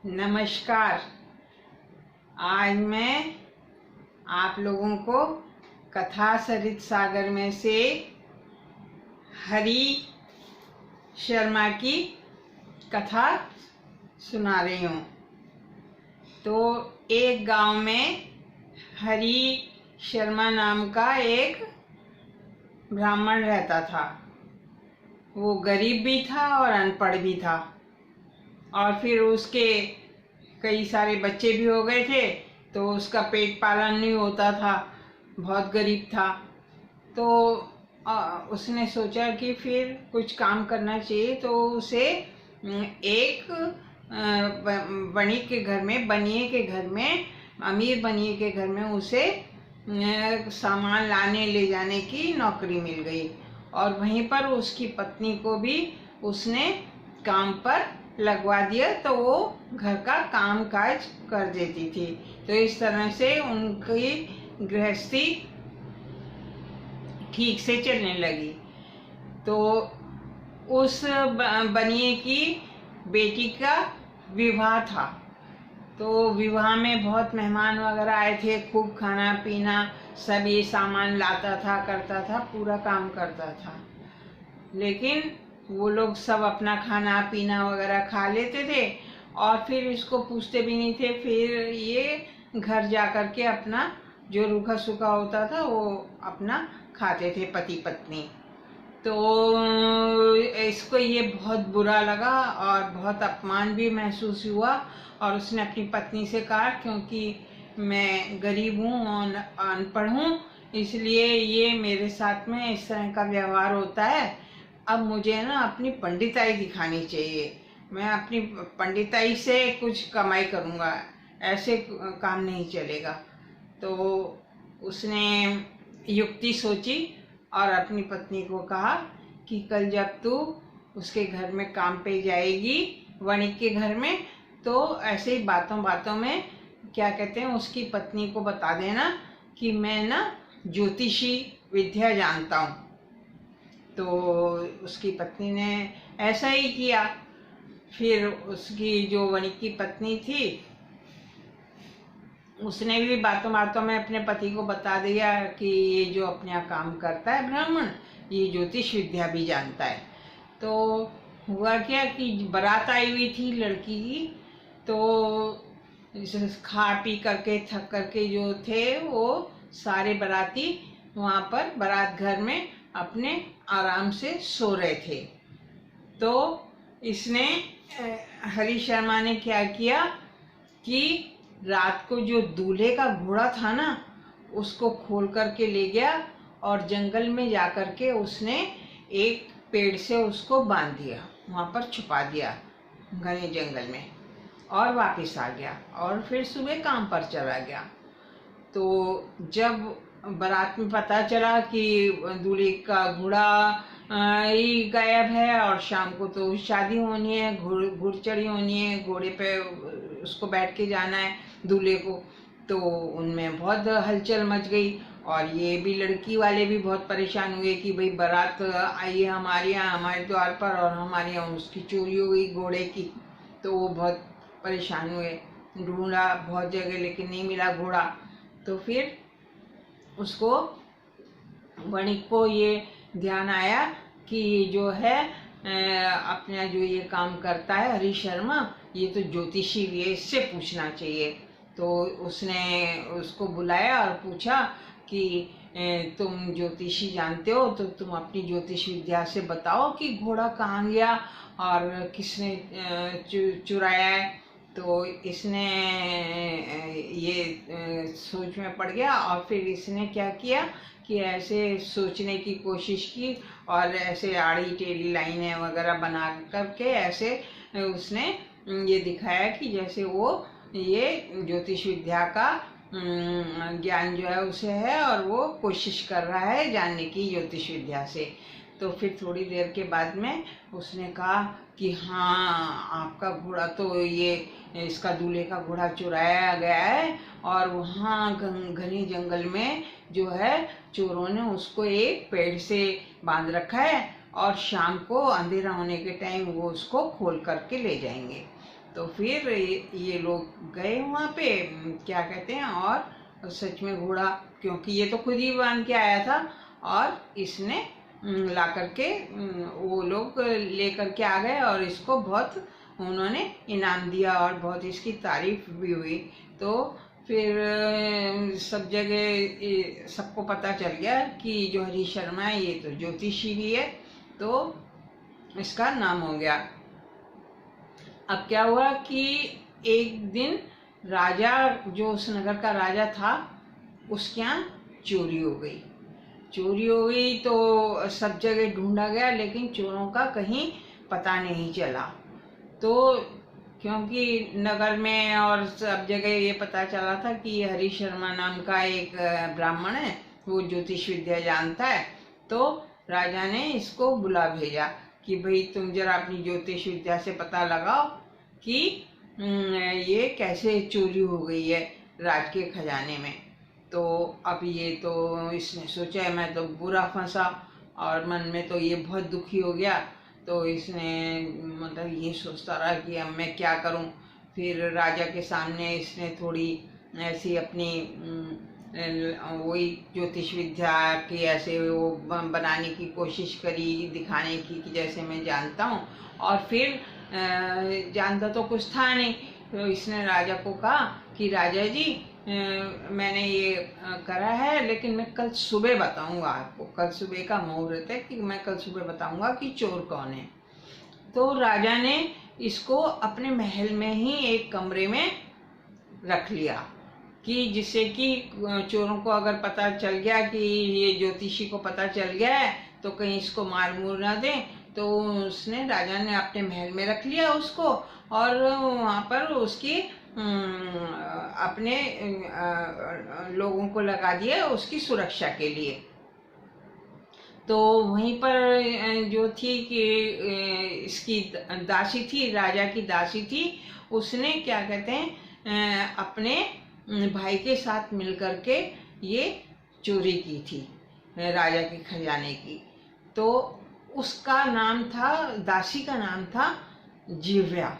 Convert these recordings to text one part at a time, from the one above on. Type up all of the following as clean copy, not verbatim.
नमस्कार। आज मैं आप लोगों को कथा सरित सागर में से हरी शर्मा की कथा सुना रही हूँ। तो एक गांव में हरी शर्मा नाम का एक ब्राह्मण रहता था। वो गरीब भी था और अनपढ़ भी था, और फिर उसके कई सारे बच्चे भी हो गए थे, तो उसका पेट पालन नहीं होता था, बहुत गरीब था। तो उसने सोचा कि फिर कुछ काम करना चाहिए। तो उसे एक वणिक के घर में, बनिए के घर में, अमीर बनिए के घर में उसे सामान लाने ले जाने की नौकरी मिल गई, और वहीं पर उसकी पत्नी को भी उसने काम पर लगवा दिया, तो वो घर का काम काज कर देती थी। तो इस तरह से उनकी गृहस्थी ठीक से चलने लगी। तो उस बनिए की बेटी का विवाह था। तो विवाह में बहुत मेहमान वगैरह आए थे, खूब खाना पीना सब ये सामान लाता था, करता था, पूरा काम करता था। लेकिन वो लोग सब अपना खाना पीना वगैरह खा लेते थे, और फिर इसको पूछते भी नहीं थे। फिर ये घर जा कर के अपना जो रूखा सूखा होता था वो अपना खाते थे, पति पत्नी। तो इसको ये बहुत बुरा लगा और बहुत अपमान भी महसूस हुआ, और उसने अपनी पत्नी से कहा, क्योंकि मैं गरीब हूँ और अनपढ़ हूँ, इसलिए ये मेरे साथ में इस तरह का व्यवहार होता है। अब मुझे ना अपनी पंडिताई दिखानी चाहिए, मैं अपनी पंडिताई से कुछ कमाई करूँगा, ऐसे काम नहीं चलेगा। तो उसने युक्ति सोची और अपनी पत्नी को कहा कि कल जब तू उसके घर में काम पे जाएगी, वणिक के घर में, तो ऐसे ही बातों बातों में क्या कहते हैं, उसकी पत्नी को बता देना कि मैं ना ज्योतिषी विद्या जानता हूँ। तो उसकी पत्नी ने ऐसा ही किया। फिर उसकी जो वणिक की पत्नी थी, उसने भी बातों बातों में अपने पति को बता दिया कि ये जो अपने यहाँ काम करता है ब्राह्मण, ये ज्योतिष विद्या भी जानता है। तो हुआ क्या कि बारात आई हुई थी लड़की की। तो खा पी करके थक करके जो थे वो सारे बाराती वहाँ पर बारात घर में अपने आराम से सो रहे थे। तो इसने हरी शर्मा ने क्या किया कि रात को जो दूल्हे का घोड़ा था ना, उसको खोल करके ले गया और जंगल में जा करके उसने एक पेड़ से उसको बांध दिया, वहाँ पर छुपा दिया घने जंगल में, और वापस आ गया, और फिर सुबह काम पर चला गया। तो जब बारात में पता चला कि दूल्हे का घोड़ा ही गायब है, और शाम को तो शादी होनी है, घुड़चढ़ी होनी है, घोड़े पे उसको बैठ के जाना है दूल्हे को, तो उनमें बहुत हलचल मच गई। और ये भी लड़की वाले भी बहुत परेशान हुए कि भाई बारात आई है हमारे यहाँ, हमारे द्वार पर, और हमारे यहाँ उसकी चोरी हो गई घोड़े की। तो वो बहुत परेशान हुए, ढूंढा बहुत जगह लेकिन नहीं मिला घोड़ा। तो फिर उसको वणिक को ये ध्यान आया कि ये जो है अपना जो ये काम करता है हरी शर्मा, ये तो ज्योतिषी है, इससे पूछना चाहिए। तो उसने उसको बुलाया और पूछा कि तुम ज्योतिषी जानते हो, तो तुम अपनी ज्योतिष विद्या से बताओ कि घोड़ा कहाँ गया और किसने चुराया है। तो इसने ये सोच में पड़ गया, और फिर इसने क्या किया कि ऐसे सोचने की कोशिश की, और ऐसे आड़ी टेढ़ी लाइनें वगैरह बना करके ऐसे उसने ये दिखाया कि जैसे वो ये ज्योतिष विद्या का ज्ञान जो है उसे है, और वो कोशिश कर रहा है जानने की ज्योतिष विद्या से। तो फिर थोड़ी देर के बाद में उसने कहा कि हाँ, आपका घोड़ा तो ये इसका दूल्हे का घोड़ा चुराया गया है, और वहाँ घने जंगल में जो है चोरों ने उसको एक पेड़ से बांध रखा है, और शाम को अंधेरा होने के टाइम वो उसको खोल करके ले जाएंगे। तो फिर ये लोग गए वहाँ पे, क्या कहते हैं, और सच में घोड़ा, क्योंकि ये तो खुद ही बांध के आया था, और इसने ला करके वो लोग ले करके आ गए और इसको बहुत उन्होंने इनाम दिया और बहुत इसकी तारीफ भी हुई। तो फिर सब जगह सबको पता चल गया कि जो हरीश शर्मा है ये तो ज्योतिषी भी है, तो इसका नाम हो गया। अब क्या हुआ कि एक दिन राजा, जो उस नगर का राजा था, उसके यहाँ चोरी हो गई। चोरी हो गई तो सब जगह ढूंढा गया, लेकिन चोरों का कहीं पता नहीं चला। तो क्योंकि नगर में और सब जगह ये पता चला था कि हरीश शर्मा नाम का एक ब्राह्मण है, वो ज्योतिष विद्या जानता है, तो राजा ने इसको बुला भेजा कि भाई तुम जरा अपनी ज्योतिष विद्या से पता लगाओ कि ये कैसे चोरी हो गई है राज के खजाने में। तो अब ये तो इसने सोचा मैं तो बुरा फंसा, और मन में तो ये बहुत दुखी हो गया। तो इसने मतलब ये सोचता रहा कि अब मैं क्या करूं। फिर राजा के सामने इसने थोड़ी ऐसी अपनी वही ज्योतिष विद्या की ऐसे वो बनाने की कोशिश करी, दिखाने की कि जैसे मैं जानता हूँ। और फिर जानता तो कुछ था नहीं, तो इसने राजा को कहा कि राजा जी मैंने ये करा है, लेकिन मैं कल सुबह बताऊंगा आपको। कल सुबह का मुहूर्त है कि मैं कल सुबह बताऊंगा कि चोर कौन है। तो राजा ने इसको अपने महल में ही एक कमरे में रख लिया कि जिससे कि चोरों को अगर पता चल गया कि ये ज्योतिषी को पता चल गया है तो कहीं इसको मार मूर ना दें। तो उसने, राजा ने अपने महल में रख लिया उसको, और वहाँ पर उसकी अपने लोगों को लगा दिया उसकी सुरक्षा के लिए। तो वहीं पर जो थी कि इसकी दासी थी, राजा की दासी थी, उसने क्या कहते हैं अपने भाई के साथ मिलकर के ये चोरी की थी राजा के खजाने की। तो उसका नाम था, दासी का नाम था जिव्या।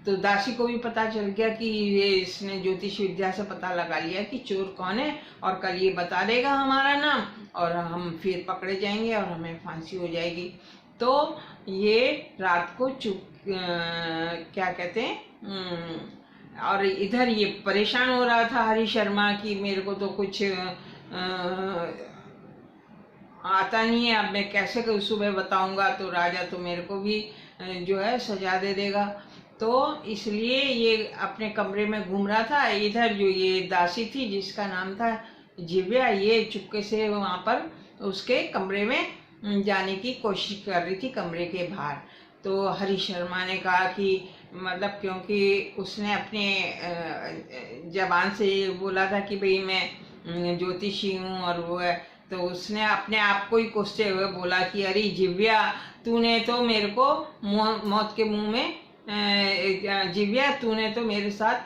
तो दासी को भी पता चल गया कि ये इसने ज्योतिष विद्या से पता लगा लिया कि चोर कौन है, और कल ये बता देगा हमारा नाम और हम फिर पकड़े जाएंगे और हमें फांसी हो जाएगी। तो ये रात को चुप क्या कहते हैं और इधर ये परेशान हो रहा था हरीश शर्मा की मेरे को तो कुछ आता नहीं है, अब मैं कैसे सुबह बताऊंगा, तो राजा तो मेरे को भी जो है सजा दे देगा। तो इसलिए ये अपने कमरे में घूम रहा था। इधर जो ये दासी थी जिसका नाम था जिव्या, ये चुपके से वहाँ पर उसके कमरे में जाने की कोशिश कर रही थी, कमरे के बाहर। तो हरीश शर्मा ने कहा कि मतलब, क्योंकि उसने अपने जबान से बोला था कि भाई मैं ज्योतिषी हूँ और वो है, तो उसने अपने आप को ही कोसते हुए बोला कि अरे जिव्या, तूने तो मेरे को मौत के मुंह में, जिव्या तूने तो मेरे साथ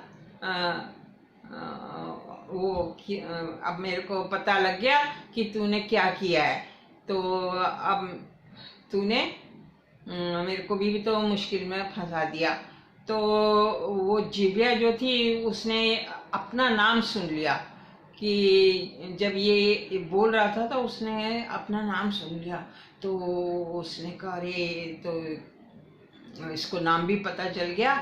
अब मेरे को पता लग गया कि तूने क्या किया है। तो अब तूने मेरे को भी तो मुश्किल में फंसा दिया। तो वो जिव्या जो थी उसने अपना नाम सुन लिया कि जब ये बोल रहा था तो उसने अपना नाम सुन लिया। तो उसने कहा अरे, तो इसको नाम भी पता चल गया।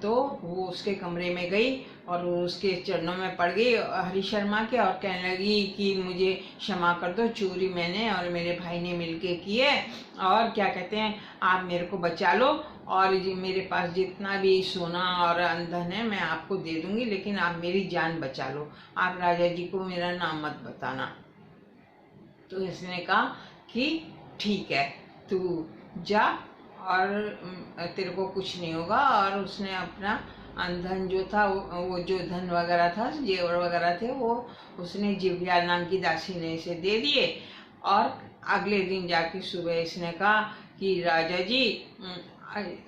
तो वो उसके कमरे में गई और उसके चरणों में पड़ गई हरीश शर्मा के, और कहने लगी कि मुझे क्षमा कर दो, चोरी मैंने और मेरे भाई ने मिलके की है, और क्या कहते हैं आप मेरे को बचा लो, और मेरे पास जितना भी सोना और अंधन है मैं आपको दे दूंगी, लेकिन आप मेरी जान बचा लो, आप राजा जी को मेरा नाम मत बताना। तो इसने कहा कि ठीक है, तू जा और तेरे को कुछ नहीं होगा। और उसने अपना अंधन जो था, वो जो धन वगैरह था, जेवर वगैरह थे, वो उसने जिव्या नाम की दासी ने इसे दे दिए। और अगले दिन जाके सुबह इसने कहा कि राजा जी,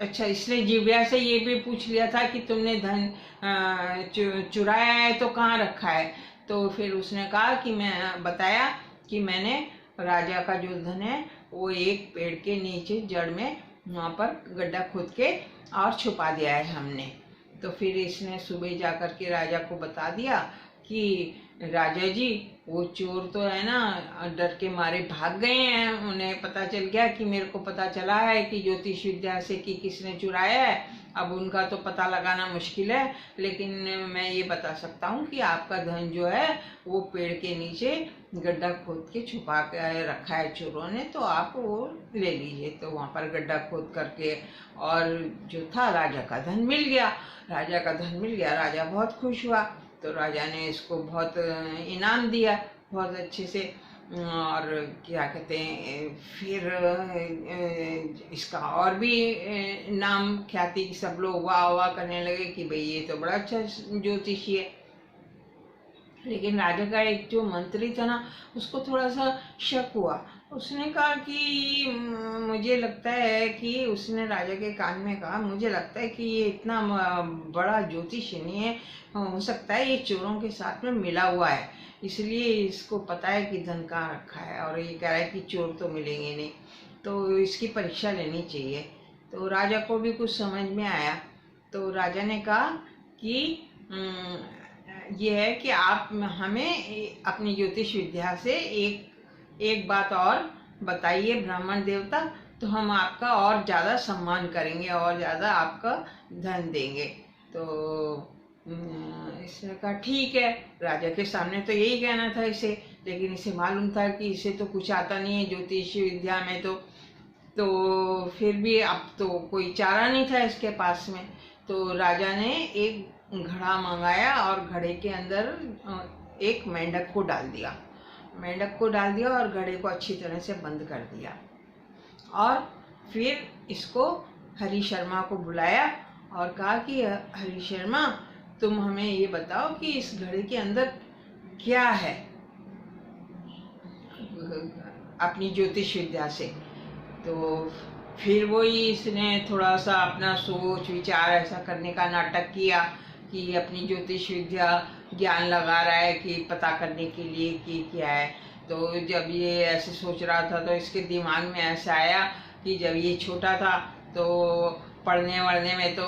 अच्छा, इसने जिव्या से ये भी पूछ लिया था कि तुमने धन चुराया है तो कहाँ रखा है। तो फिर उसने कहा कि मैं बताया कि मैंने राजा का जो धन है वो एक पेड़ के नीचे जड़ में वहाँ पर गड्ढा खोद के और छुपा दिया है हमने। तो फिर इसने सुबह जा कर के राजा को बता दिया कि राजा जी वो चोर तो है ना डर के मारे भाग गए हैं, उन्हें पता चल गया कि मेरे को पता चला है कि ज्योतिष विद्या से कि किसने चुराया है। अब उनका तो पता लगाना मुश्किल है, लेकिन मैं ये बता सकता हूँ कि आपका धन जो है वो पेड़ के नीचे गड्ढा खोद के छुपा के रखा है चोरों ने, तो आप वो ले लीजिए। तो वहाँ पर गड्ढा खोद करके और जो था राजा का धन मिल गया। राजा का धन मिल गया, राजा बहुत खुश हुआ। तो राजा ने इसको बहुत इनाम दिया बहुत अच्छे से। और क्या कहते हैं फिर इसका और भी नाम ख्याति, सब लोग वाह वाह करने लगे कि भाई ये तो बड़ा अच्छा ज्योतिषी है। लेकिन राजा का एक जो मंत्री था ना, उसको थोड़ा सा शक हुआ। उसने कहा कि मुझे लगता है कि उसने राजा के कान में कहा, मुझे लगता है कि ये इतना बड़ा ज्योतिषी नहीं है, हो सकता है ये चोरों के साथ में मिला हुआ है, इसलिए इसको पता है कि धन कहाँ रखा है और ये कह रहा है कि चोर तो मिलेंगे नहीं, तो इसकी परीक्षा लेनी चाहिए। तो राजा को भी कुछ समझ में आया। तो राजा ने कहा कि ये है कि आप हमें अपनी ज्योतिष विद्या से एक बात और बताइए ब्राह्मण देवता, तो हम आपका और ज़्यादा सम्मान करेंगे और ज़्यादा आपका धन देंगे। तो इसने कहा ठीक है। राजा के सामने तो यही कहना था इसे, लेकिन इसे मालूम था कि इसे तो कुछ आता नहीं है ज्योतिष विद्या में। तो फिर भी अब तो कोई चारा नहीं था इसके पास में। तो राजा ने एक घड़ा मंगाया और घड़े के अंदर एक मेंढक को डाल दिया। मेंढक को डाल दिया और घड़े को अच्छी तरह से बंद कर दिया। और फिर इसको हरि शर्मा को बुलाया और कहा कि हरि शर्मा, तुम हमें ये बताओ कि इस घड़े के अंदर क्या है अपनी ज्योतिष विद्या से। तो फिर वही इसने थोड़ा सा अपना सोच विचार ऐसा करने का नाटक किया कि अपनी ज्योतिष विद्या ज्ञान लगा रहा है कि पता करने के लिए कि क्या है। तो जब ये ऐसे सोच रहा था तो इसके दिमाग में ऐसा आया कि जब ये छोटा था तो पढ़ने वढ़ने में तो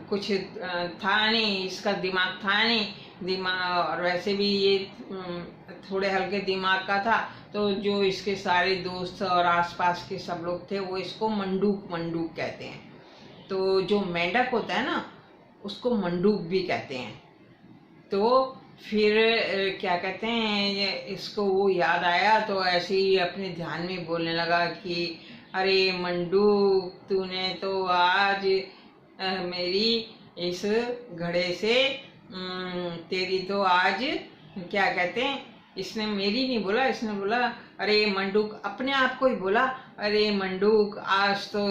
कुछ था नहीं, इसका दिमाग था नहीं दिमाग, और वैसे भी ये थोड़े हल्के दिमाग का था। तो जो इसके सारे दोस्त और आसपास के सब लोग थे वो इसको मंडूक मंडूक कहते हैं। तो जो मेंढक होता है ना उसको मंडूक भी कहते हैं। तो फिर क्या कहते हैं इसको वो याद आया, तो ऐसे ही अपने ध्यान में बोलने लगा कि अरे मंडूक, तूने तो आज मेरी इस घड़े से तेरी तो आज क्या कहते हैं, इसने मेरी नहीं बोला, इसने बोला अरे मंडूक, अपने आप को ही बोला, अरे मंडूक आज तो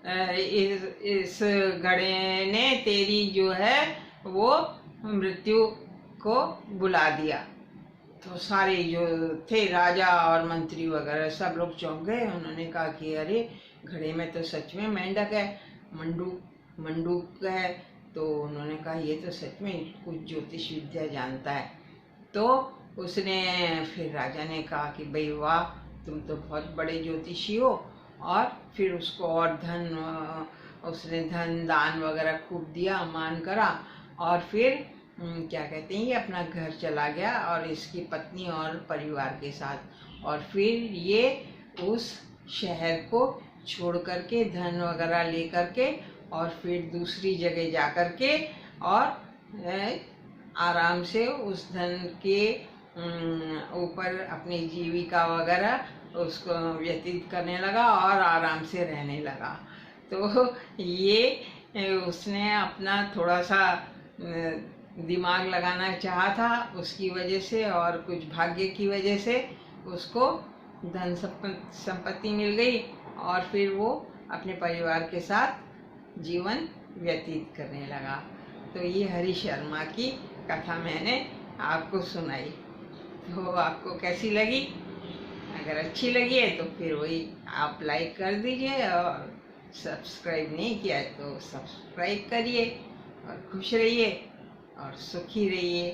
इस घड़े ने तेरी जो है वो मृत्यु को बुला दिया। तो सारे जो थे राजा और मंत्री वगैरह सब लोग चौंक गए। उन्होंने कहा कि अरे घड़े में तो सच में मेंढक है, मंडूक है। तो उन्होंने कहा ये तो सच में कुछ ज्योतिष विद्या जानता है। तो उसने फिर राजा ने कहा कि भाई वाह, तुम तो बहुत बड़े ज्योतिषी हो। और फिर उसको और उसने धन दान वगैरह खूब दिया, मान करा। और फिर क्या कहते हैं ये अपना घर चला गया और इसकी पत्नी और परिवार के साथ। और फिर ये उस शहर को छोड़ करके धन वगैरह ले करके और फिर दूसरी जगह जा कर के और आराम से उस धन के ऊपर अपनी जीविका वगैरह उसको व्यतीत करने लगा और आराम से रहने लगा। तो ये उसने अपना थोड़ा सा दिमाग लगाना चाहा था, उसकी वजह से और कुछ भाग्य की वजह से उसको धन संपत्ति मिल गई और फिर वो अपने परिवार के साथ जीवन व्यतीत करने लगा। तो ये हरि शर्मा की कथा मैंने आपको सुनाई। तो आपको कैसी लगी? अगर अच्छी लगी है तो फिर वही आप लाइक कर दीजिए और सब्सक्राइब नहीं किया है तो सब्सक्राइब करिए और खुश रहिए और सुखी रहिए।